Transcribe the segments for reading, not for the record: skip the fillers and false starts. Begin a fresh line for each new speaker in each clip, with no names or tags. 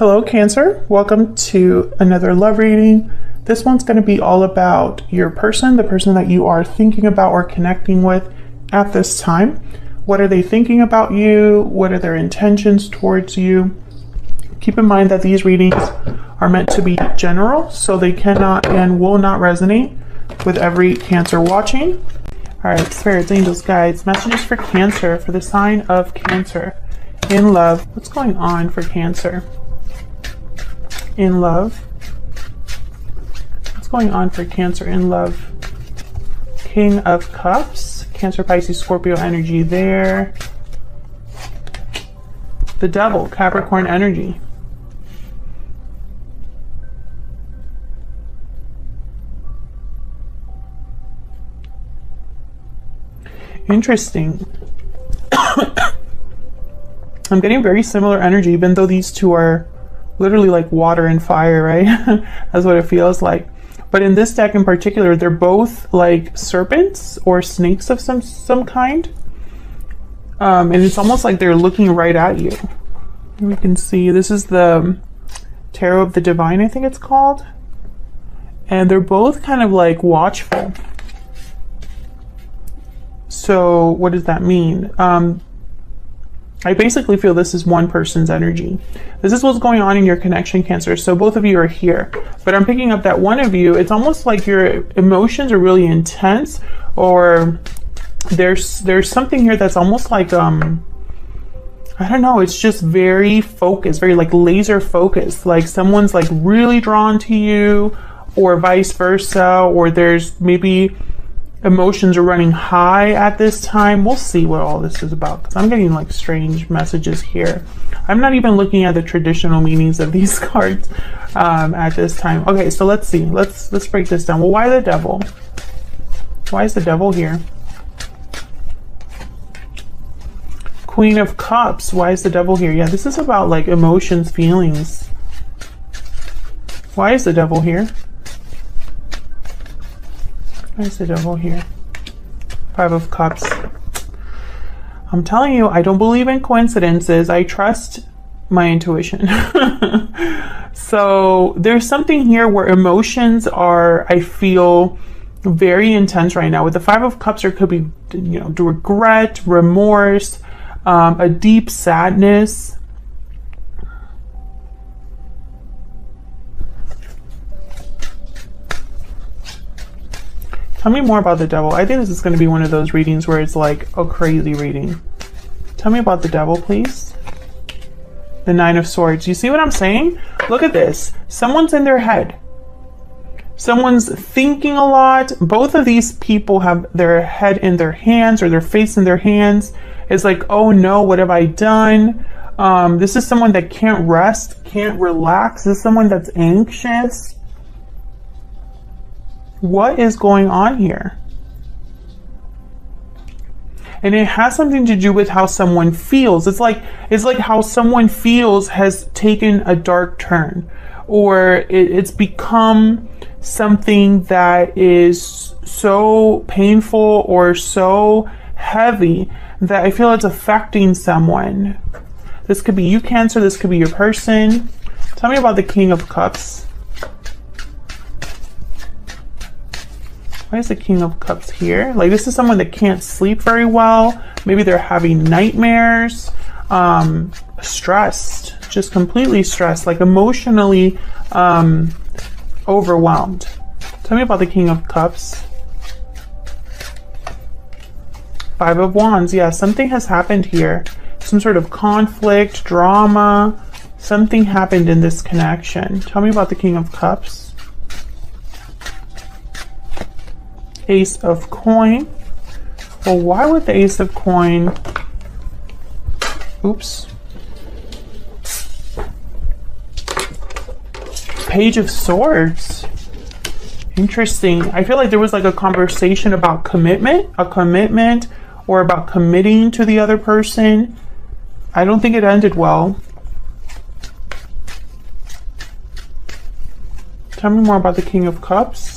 Hello, Cancer. Welcome to another love reading. This one's going to be all about your person, the person that you are thinking about or connecting with at this time. What are they thinking about you? What are their intentions towards you? Keep in mind that these readings are meant to be general, so they cannot and will not resonate with every Cancer watching. All right, spirits, angels, guides, messages for Cancer, for the sign of Cancer. In love, what's going on for Cancer? In love, what's going on for Cancer in love? King of Cups, Cancer, Pisces, Scorpio energy there. The Devil, Capricorn energy. Interesting. I'm getting very similar energy, even though these two are literally like water and fire, right? That's what it feels like. But in this deck in particular, they're both like serpents or snakes of some kind. And it's almost like they're looking right at you. We can see this is the Tarot of the Divine, I think it's called. And they're both kind of like watchful. So what does that mean? I basically feel this is one person's energy. This is what's going on in your connection, Cancer. So both of you are here, but I'm picking up that one of you, it's almost like your emotions are really intense, or there's something here that's almost like, I don't know, it's just very focused, very like laser focused. Like someone's like really drawn to you, or vice versa, or there's maybe emotions are running high at this time. We'll see what all this is about, because I'm getting like strange messages here. I'm not even looking at the traditional meanings of these cards at this time. Okay, so let's see. Let's break this down. Well, why the Devil? Why is the Devil here? Queen of Cups. Why is the Devil here? Yeah, this is about like emotions, feelings. Why is the Devil here? Why is the Devil here? Five of Cups. I'm telling you, I don't believe in coincidences. I trust my intuition. So there's something here where emotions are, I feel, very intense right now. With the Five of Cups, there could be, you know, regret, remorse, a deep sadness. Tell me more about the Devil. I think this is going to be one of those readings where it's like a crazy reading. Tell me about the Devil, please. The Nine of Swords. You see what I'm saying? Look at this. Someone's in their head. Someone's thinking a lot. Both of these people have their head in their hands, or their face in their hands. It's like, oh no, what have I done? This is someone that can't rest, can't relax. This is someone that's anxious. What is going on here? And it has something to do with how someone feels. It's like how someone feels has taken a dark turn, or it's become something that is so painful or so heavy that I feel it's affecting someone. This could be you, Cancer. This could be your person. Tell me about the King of Cups. Why is the King of Cups here? Like, this is someone that can't sleep very well. Maybe they're having nightmares, stressed, just completely stressed, like emotionally overwhelmed. Tell me about the King of Cups. Five of Wands. Yeah, something has happened here. Some sort of conflict, drama. Something happened in this connection. Tell me about the King of Cups. Ace of Coin. Well, why would the Ace of Coin... Oops. Page of Swords. Interesting. I feel like there was like a conversation about commitment, or about committing to the other person. I don't think it ended well. Tell me more about the King of Cups.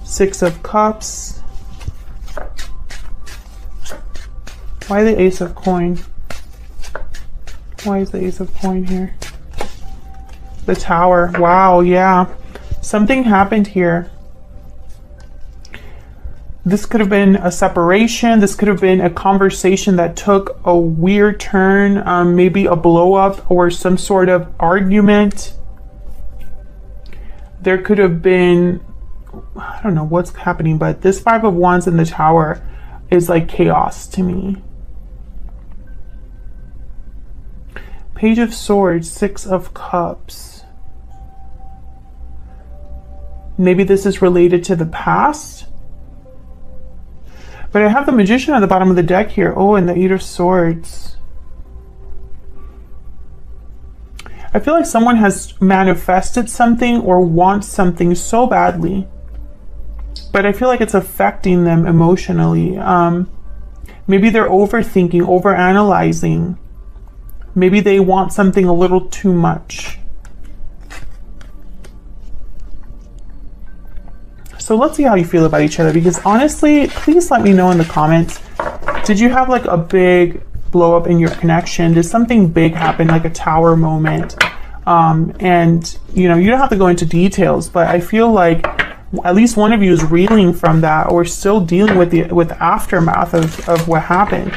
Six of Cups. Why the Ace of Coin? Why is the Ace of Coin here? The Tower. Wow, yeah. Something happened here. This could have been a separation. This could have been a conversation that took a weird turn, maybe a blow up or some sort of argument. There could have been, I don't know what's happening, but this Five of Wands in the Tower is like chaos to me. Page of Swords, Six of Cups. Maybe this is related to the past. But I have the Magician at the bottom of the deck here. Oh, and the Eight of Swords. I feel like someone has manifested something or wants something so badly, but I feel like it's affecting them emotionally. Maybe they're overthinking, overanalyzing. Maybe they want something a little too much. So let's see how you feel about each other, because honestly, please let me know in the comments. Did you have like a big blow up in your connection? Did something big happen, like a tower moment? And you know, you don't have to go into details, but I feel like at least one of you is reeling from that, or still dealing with the aftermath of what happened.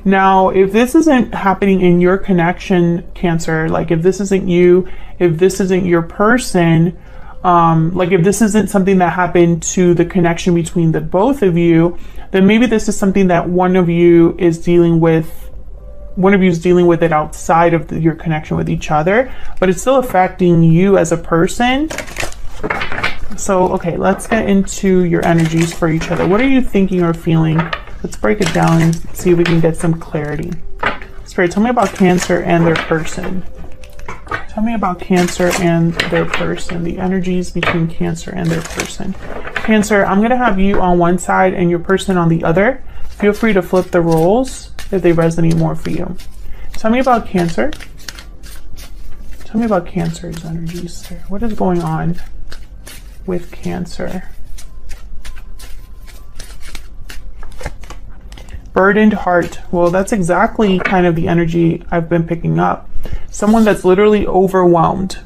Now, if this isn't happening in your connection, Cancer, like if this isn't you, if this isn't your person, like if this isn't something that happened to the connection between the both of you, then maybe this is something that one of you is dealing with. One of you is dealing with it outside of your connection with each other, but it's still affecting you as a person. So, okay, let's get into your energies for each other. What are you thinking or feeling? Let's break it down and see if we can get some clarity. Spirit, tell me about Cancer and their person. Tell me about Cancer and their person, the energies between Cancer and their person. Cancer, I'm going to have you on one side and your person on the other. Feel free to flip the roles if they resonate more for you. Tell me about Cancer. Tell me about Cancer's energies. What is going on with Cancer? Burdened heart. Well, that's exactly kind of the energy I've been picking up. Someone that's literally overwhelmed.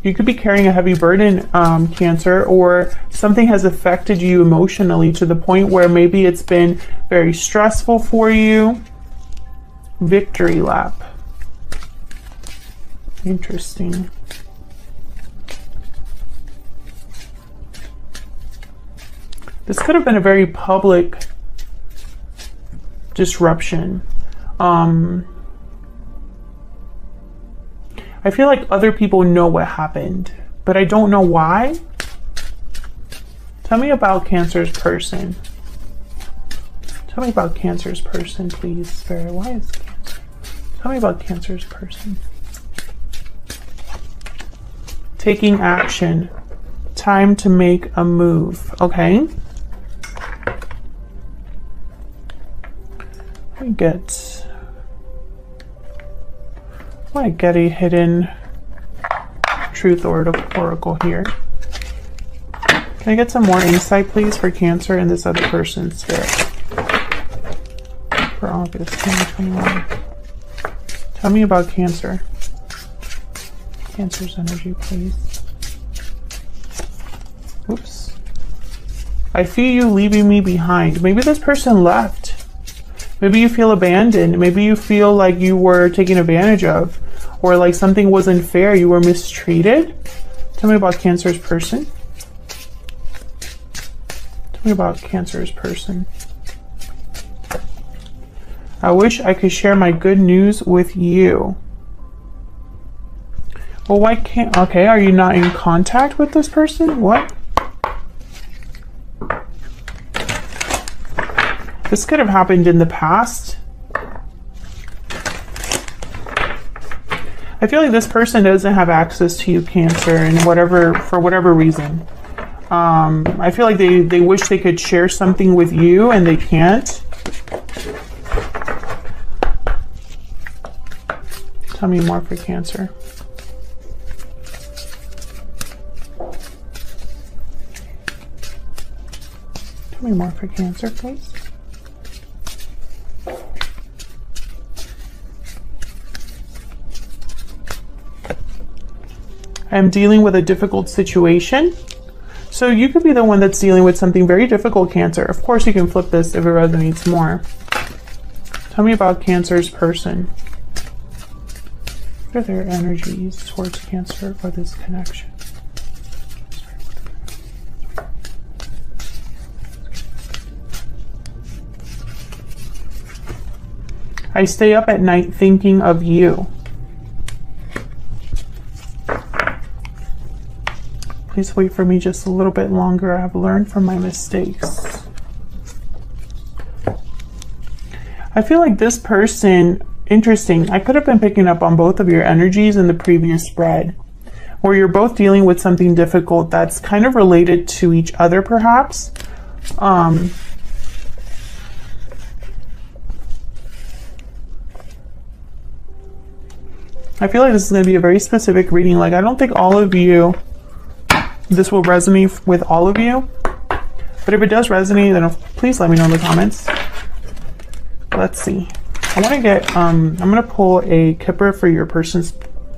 You could be carrying a heavy burden, Cancer, or something has affected you emotionally to the point where maybe it's been very stressful for you. Victory lap. Interesting. This could have been a very public disruption. I feel like other people know what happened, but I don't know why. Tell me about Cancer's person. Tell me about Cancer's person, please, Spirit. Why is Cancer? Tell me about Cancer's person. Taking action. Time to make a move. Okay. I get a hidden truth oracle here. Can I get some more insight, please, for Cancer and this other person's spirit for August 2021? Tell me about Cancer. Cancer's energy, please. Oops. I feel you leaving me behind. Maybe this person left. Maybe you feel abandoned. Maybe you feel like you were taken advantage of, or like something wasn't fair. You were mistreated. Tell me about Cancer's person. Tell me about Cancer's person. I wish I could share my good news with you. Well, why can't... Okay, are you not in contact with this person? What? This could have happened in the past. I feel like this person doesn't have access to you, Cancer, and for whatever reason. I feel like they wish they could share something with you and they can't. Tell me more for Cancer. Tell me more for Cancer, please. am dealing with a difficult situation. So you could be the one that's dealing with something very difficult, Cancer. Of course, you can flip this if it resonates more. Tell me about Cancer's person. What are their energies towards Cancer for this connection? I stay up at night thinking of you. Please wait for me just a little bit longer. I have learned from my mistakes. I feel like this person, interesting, I could have been picking up on both of your energies in the previous spread, where you're both dealing with something difficult that's kind of related to each other, perhaps. I feel like this is going to be a very specific reading. Like, I don't think all of you, this will resonate with all of you. But if it does resonate, then please let me know in the comments. Let's see. I want to get, I'm going to pull a Kipper for your person's,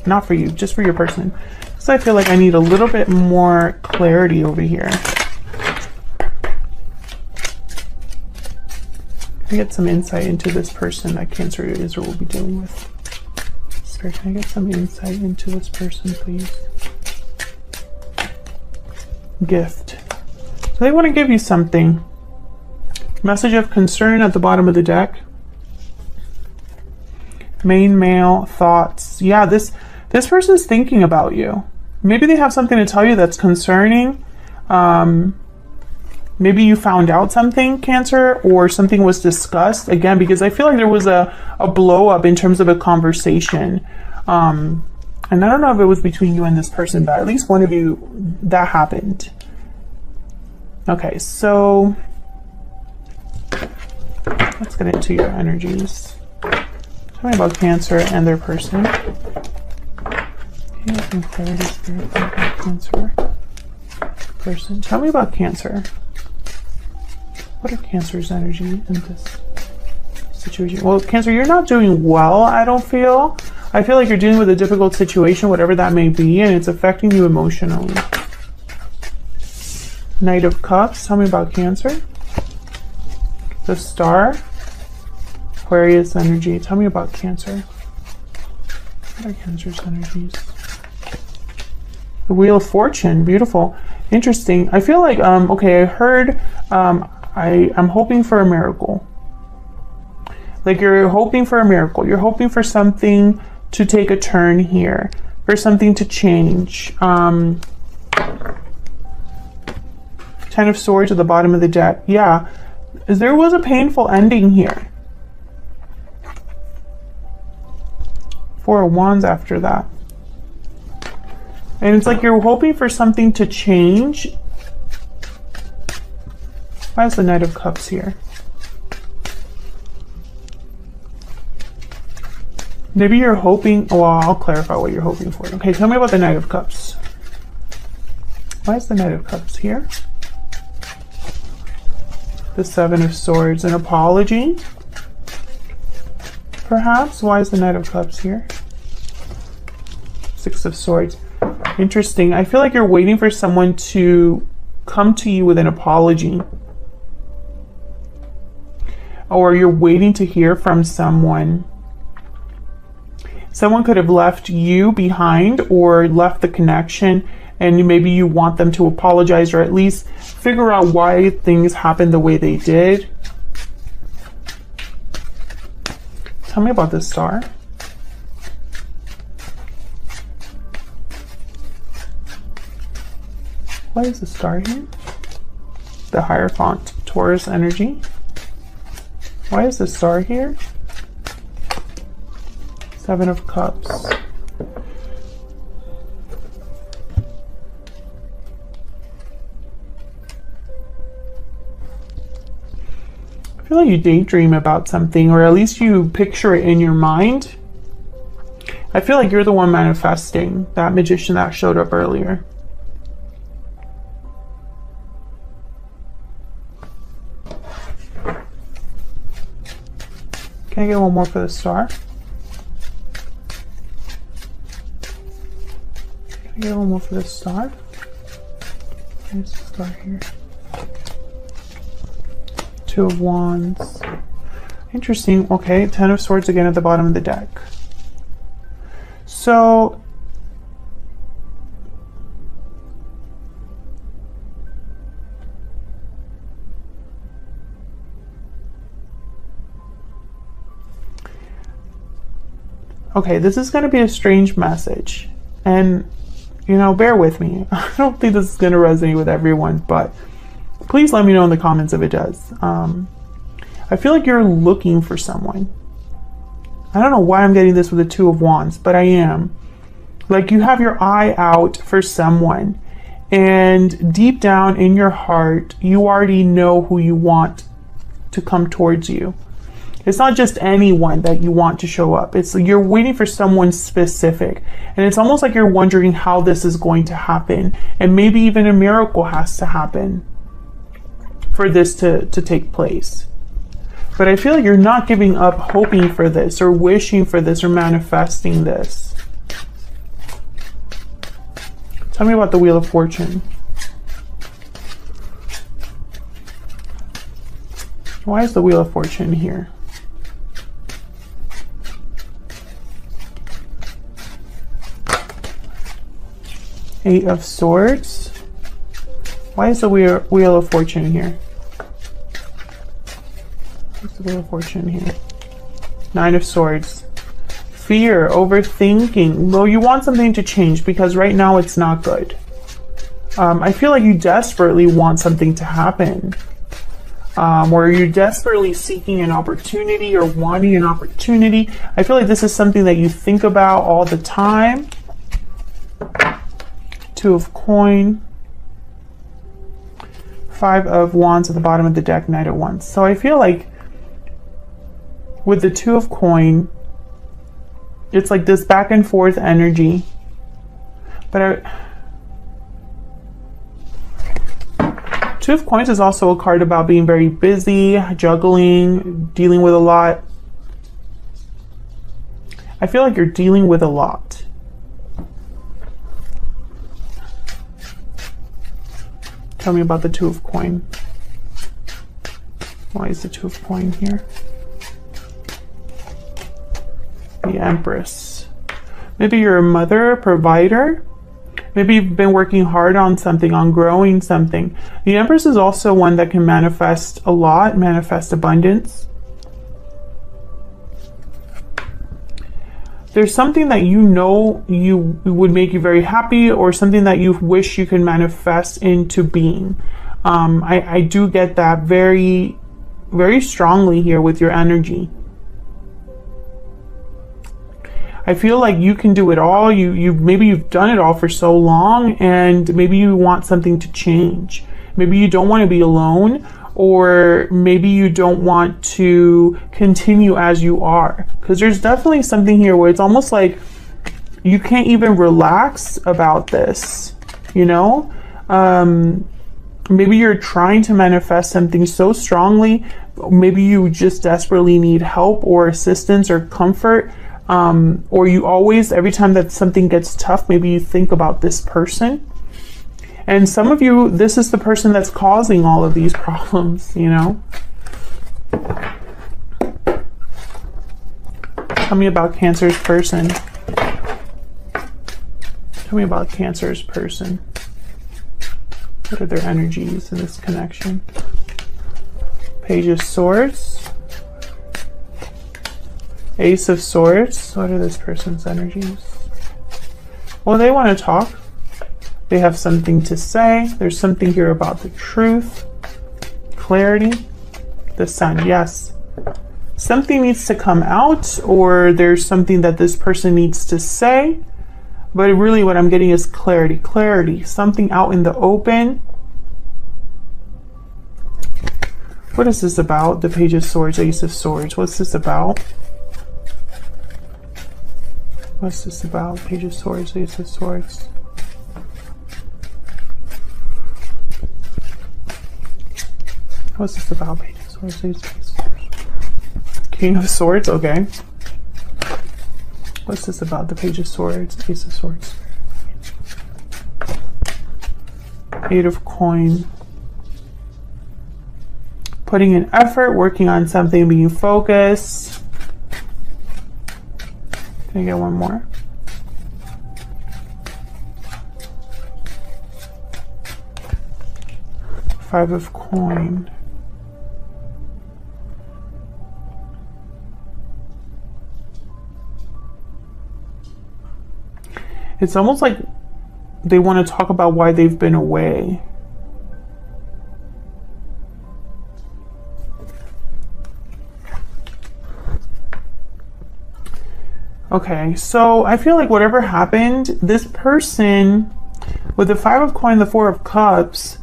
not for you, just for your person. Because I feel like I need a little bit more clarity over here. Can I get some insight into this person that Cancer is or will be dealing with? Can I get some insight into this person, please? Gift. So they want to give you something. Message of concern at the bottom of the deck. Main male thoughts. Yeah, this person's thinking about you. Maybe they have something to tell you that's concerning. Maybe you found out something, Cancer, or something was discussed. Again, because I feel like there was a blow up in terms of a conversation. And I don't know if it was between you and this person, but at least one of you, that happened. Okay, so let's get into your energies. Tell me about Cancer and their person. Clarity, spirit, Cancer person. Tell me about Cancer. What are Cancer's energy in this situation? Well, Cancer, you're not doing well, I don't feel. I feel like you're dealing with a difficult situation, whatever that may be, and it's affecting you emotionally. Knight of Cups, tell me about Cancer. The Star, Aquarius energy, tell me about Cancer. What are Cancer's energies? The Wheel of Fortune, beautiful. Interesting. I feel like, okay, I heard, I'm hoping for a miracle. Like, you're hoping for a miracle. You're hoping for something to take a turn here, for something to change. 10 of Swords at the bottom of the deck. Yeah, there was a painful ending here. 4 of Wands after that. And it's like you're hoping for something to change. Why is the Knight of Cups here? Maybe you're hoping, well, I'll clarify what you're hoping for. Okay, tell me about the Knight of Cups. Why is the Knight of Cups here? The 7 of Swords, an apology? Perhaps? Why is the Knight of Cups here? 6 of Swords. Interesting. I feel like you're waiting for someone to come to you with an apology. Or you're waiting to hear from someone. Someone could have left you behind or left the connection, and maybe you want them to apologize or at least figure out why things happened the way they did. Tell me about the Star. Why is the Star here? The Hierophant, Taurus energy. Why is the Star here? 7 of Cups. I feel like you daydream about something, or at least you picture it in your mind. I feel like you're the one manifesting that magician that showed up earlier. Can I get one more for the Star? Can I get a little more for the star? There's the star here. Two of Wands. Interesting. Okay, Ten of Swords again at the bottom of the deck. So okay, this is going to be a strange message, and you know, bear with me. I don't think this is going to resonate with everyone, but please let me know in the comments if it does. I feel like you're looking for someone. I don't know why I'm getting this with the Two of Wands, but I am. Like, you have your eye out for someone, and deep down in your heart, you already know who you want to come towards you. It's not just anyone that you want to show up. It's you're waiting for someone specific. And it's almost like you're wondering how this is going to happen. And maybe even a miracle has to happen for this to take place. But I feel like you're not giving up hoping for this or wishing for this or manifesting this. Tell me about the Wheel of Fortune. Why is the Wheel of Fortune here? Eight of Swords. Why is the Wheel of Fortune here? What's the Wheel of Fortune here? Nine of Swords. Fear, overthinking. Well, you want something to change because right now it's not good. I feel like you desperately want something to happen. Or you're desperately seeking an opportunity or wanting an opportunity. I feel like this is something that you think about all the time. Two of Coin. Five of Wands at the bottom of the deck, Knight of Wands. So I feel like with the Two of Coin, it's like this back and forth energy. But Two of Coins is also a card about being very busy, juggling, dealing with a lot. I feel like you're dealing with a lot. Tell me about the Two of Coin. Why is the Two of Coin here? The Empress. Maybe you're a mother, a provider. Maybe you've been working hard on something, on growing something. The Empress is also one that can manifest a lot, manifest abundance. There's something that you know you would make you very happy, or something that you wish you could manifest into being. I do get that very, very strongly here with your energy. I feel like you can do it all. Maybe you've done it all for so long, and maybe you want something to change. Maybe you don't want to be alone, or maybe you don't want to continue as you are. Because there's definitely something here where it's almost like you can't even relax about this, you know? Maybe you're trying to manifest something so strongly. Maybe you just desperately need help or assistance or comfort. Or you always, every time that something gets tough, maybe you think about this person. And some of you, this is the person that's causing all of these problems, you know? Tell me about Cancer's person. Tell me about Cancer's person. What are their energies in this connection? Page of Swords. Ace of Swords. What are this person's energies? Well, they want to talk. They have something to say. There's something here about the truth, clarity, the Sun. Yes. Something needs to come out, or there's something that this person needs to say. But really what I'm getting is clarity. Clarity. Something out in the open. What is this about? The Page of Swords, Ace of Swords. What's this about? What's this about? Page of Swords, Ace of Swords. What's this about? Page of Swords, Ace of Swords. King of Swords, okay. What's this about? The Page of Swords, Ace of Swords. Eight of Coin. Putting in effort, working on something, being focused. Can I get one more? Five of Coin. It's almost like they want to talk about why they've been away. Okay, so I feel like whatever happened, this person with the Five of Coin, the Four of Cups,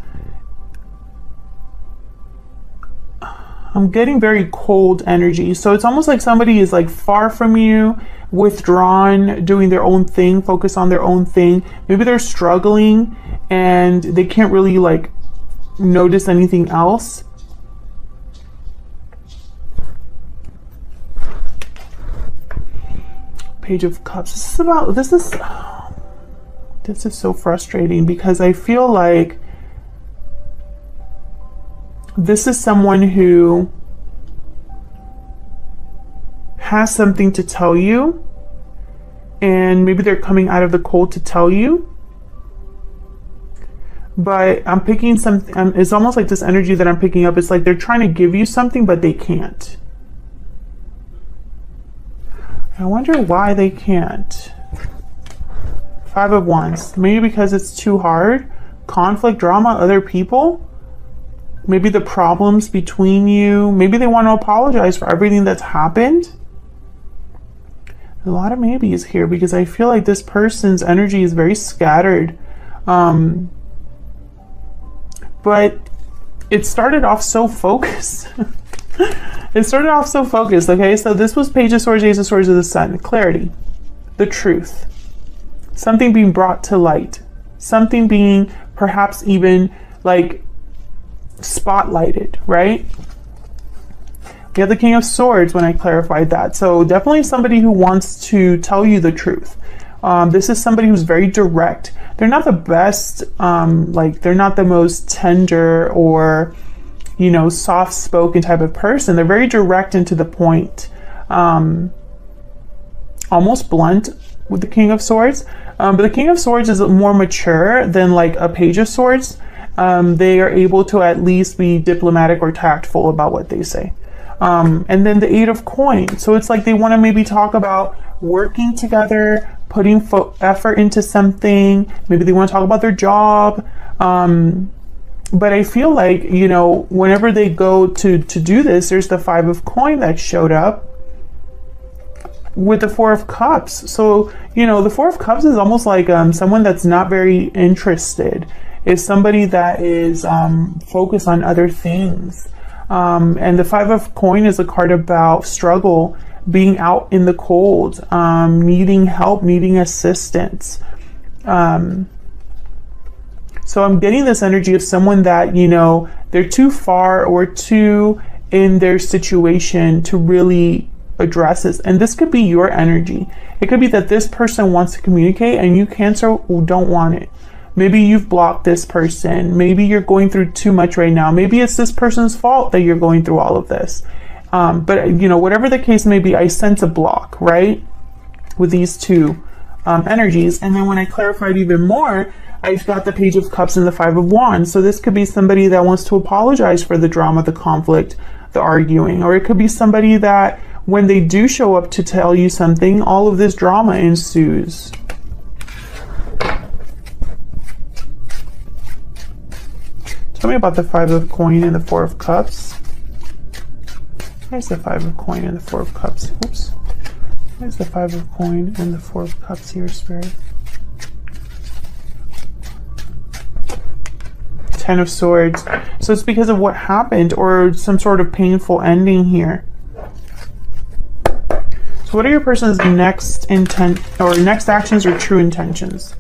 I'm getting very cold energy. So it's almost like somebody is like far from you, withdrawn, doing their own thing, focus on their own thing. Maybe they're struggling and they can't really like notice anything else. Page of Cups. This is so frustrating because I feel like this is someone who has something to tell you, and maybe they're coming out of the cold to tell you. But I'm picking something, it's almost like this energy that I'm picking up. It's like they're trying to give you something, but they can't. I wonder why they can't. Five of Wands. Maybe because it's too hard. Conflict, drama, other people. Maybe the problems between you. Maybe they want to apologize for everything that's happened. A lot of maybes here because I feel like this person's energy is very scattered. But it started off so focused. It started off so focused, okay? So this was Page of Swords, Ace of Swords of the Sun. Clarity, the truth, something being brought to light, something being perhaps even like spotlighted, right? We have the King of Swords when I clarified that. So definitely somebody who wants to tell you the truth. This is somebody who's very direct. They're not the best, like they're not the most tender or, you know, soft-spoken type of person. They're very direct and to the point, almost blunt with the King of Swords. But the King of Swords is more mature than like a Page of Swords. They are able to at least be diplomatic or tactful about what they say. And then the Eight of Coins. So it's like they want to maybe talk about working together, putting effort into something. Maybe they want to talk about their job. But I feel like, you know, whenever they go to do this, there's the Five of Coins that showed up with the Four of Cups. So, you know, the Four of Cups is almost like someone that's not very interested. It's somebody that is focused on other things. And the Five of Coins is a card about struggle, being out in the cold, needing help, needing assistance. So I'm getting this energy of someone that, you know, they're too far or too in their situation to really address this. And this could be your energy. It could be that this person wants to communicate and you, Cancer, don't want it. Maybe you've blocked this person. Maybe you're going through too much right now. Maybe it's this person's fault that you're going through all of this. But, you know, whatever the case may be, I sense a block, right? With these two energies. And then when I clarified even more, I've got the Page of Cups and the Five of Wands. So this could be somebody that wants to apologize for the drama, the conflict, the arguing. Or it could be somebody that when they do show up to tell you something, all of this drama ensues. Tell me about the Five of Coins and the Four of Cups. There's the Five of Coins and the Four of Cups. Oops. There's the Five of Coins and the Four of Cups here, Spirit. Ten of Swords. So it's because of what happened or some sort of painful ending here. So what are your person's next intent or next actions or true intentions?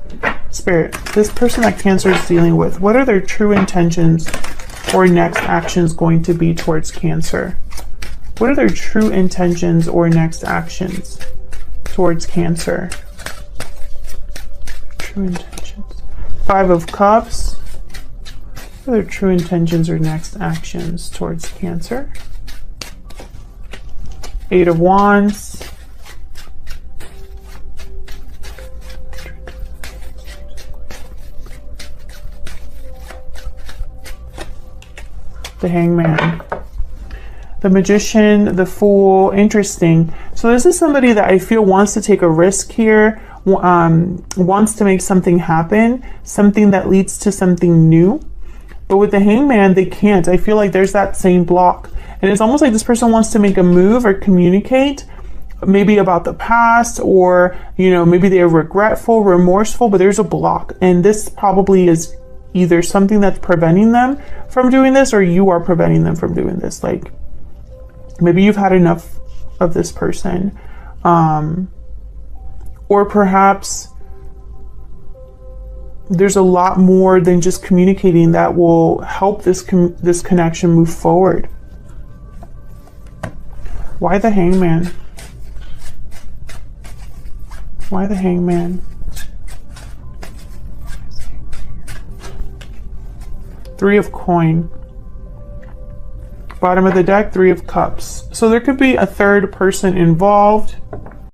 Spirit, this person that Cancer is dealing with, what are their true intentions or next actions going to be towards Cancer? What are their true intentions or next actions towards Cancer? True intentions. Five of Cups. What are their true intentions or next actions towards Cancer? Eight of Wands. The Hangman. The Magician, the Fool. Interesting. So this is somebody that I feel wants to take a risk here, wants to make something happen, something that leads to something new. But with the Hangman, they can't. I feel like there's that same block. And it's almost like this person wants to make a move or communicate, maybe about the past, or, you know, maybe they're regretful, remorseful, but there's a block. And this probably is either something that's preventing them from doing this, or you are preventing them from doing this. Like, maybe you've had enough of this person. Or perhaps there's a lot more than just communicating that will help this connection move forward. Why the Hangman? Why the Hangman? Three of Coin. Bottom of the deck, Three of Cups. So there could be a third person involved.